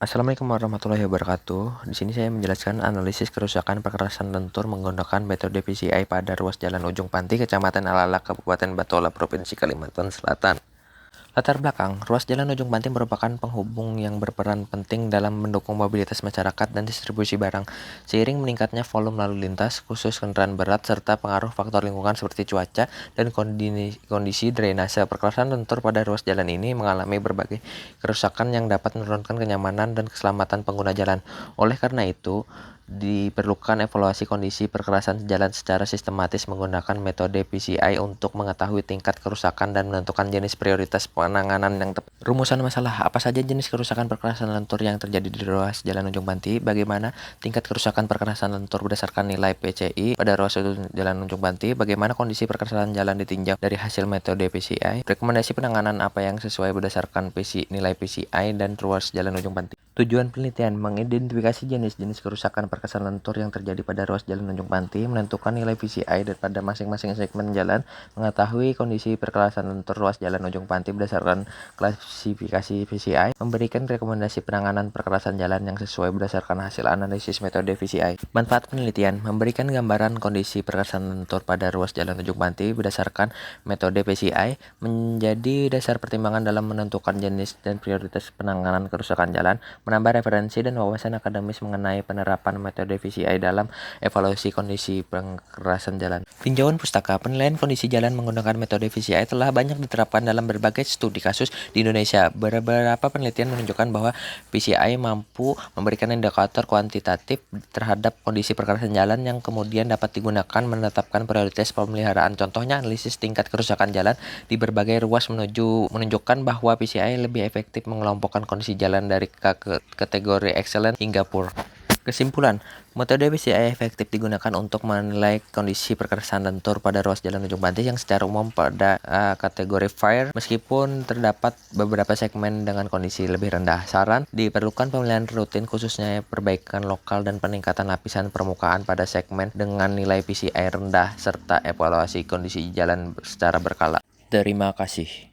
Assalamualaikum warahmatullahi wabarakatuh. Di sini saya menjelaskan analisis kerusakan perkerasan lentur menggunakan metode PCI pada ruas Jalan Ujung Panti, Kecamatan Alalak, Kabupaten Batola, Provinsi Kalimantan Selatan. Latar belakang, ruas Jalan Ujung Panti merupakan penghubung yang berperan penting dalam mendukung mobilitas masyarakat dan distribusi barang. Seiring meningkatnya volume lalu lintas, khusus kendaraan berat, serta pengaruh faktor lingkungan seperti cuaca dan kondisi drainase, perkerasan lentur pada ruas jalan ini mengalami berbagai kerusakan yang dapat menurunkan kenyamanan dan keselamatan pengguna jalan. Oleh karena itu, diperlukan evaluasi kondisi perkerasan jalan secara sistematis menggunakan metode PCI untuk mengetahui tingkat kerusakan dan menentukan jenis prioritas penanganan yang tepat. Rumusan masalah, apa saja jenis kerusakan perkerasan lentur yang terjadi di ruas Jalan Ujung Panti? Bagaimana tingkat kerusakan perkerasan lentur berdasarkan nilai PCI pada ruas Jalan Ujung Panti? Bagaimana kondisi perkerasan jalan ditinjau dari hasil metode PCI? Rekomendasi penanganan apa yang sesuai berdasarkan nilai PCI dan ruas Jalan Ujung Panti? Tujuan penelitian, mengidentifikasi jenis-jenis kerusakan perkerasan lentur yang terjadi pada ruas Jalan Ujung Panti, menentukan nilai PCI pada masing-masing segmen jalan, mengetahui kondisi perkerasan lentur ruas Jalan Ujung Panti berdasarkan klasifikasi PCI, memberikan rekomendasi penanganan perkerasan jalan yang sesuai berdasarkan hasil analisis metode PCI. Manfaat penelitian, memberikan gambaran kondisi perkerasan lentur pada ruas Jalan Ujung Panti berdasarkan metode PCI, menjadi dasar pertimbangan dalam menentukan jenis dan prioritas penanganan kerusakan jalan, menambah referensi dan wawasan akademis mengenai penerapan metode PCI dalam evaluasi kondisi perkerasan jalan. Tinjauan pustaka, penilaian kondisi jalan menggunakan metode PCI telah banyak diterapkan dalam berbagai studi kasus di Indonesia. Beberapa penelitian menunjukkan bahwa PCI mampu memberikan indikator kuantitatif terhadap kondisi perkerasan jalan yang kemudian dapat digunakan menetapkan prioritas pemeliharaan. Contohnya, analisis tingkat kerusakan jalan di berbagai ruas menunjukkan bahwa PCI lebih efektif mengelompokkan kondisi jalan dari kategori excellent hingga poor. Kesimpulan, metode PCI efektif digunakan untuk menilai kondisi perkerasan lentur pada ruas Jalan Ujung Panti yang secara umum pada kategori fair, meskipun terdapat beberapa segmen dengan kondisi lebih rendah. Saran, diperlukan pemilihan rutin khususnya perbaikan lokal dan peningkatan lapisan permukaan pada segmen dengan nilai PCI rendah serta evaluasi kondisi jalan secara berkala. Terima kasih.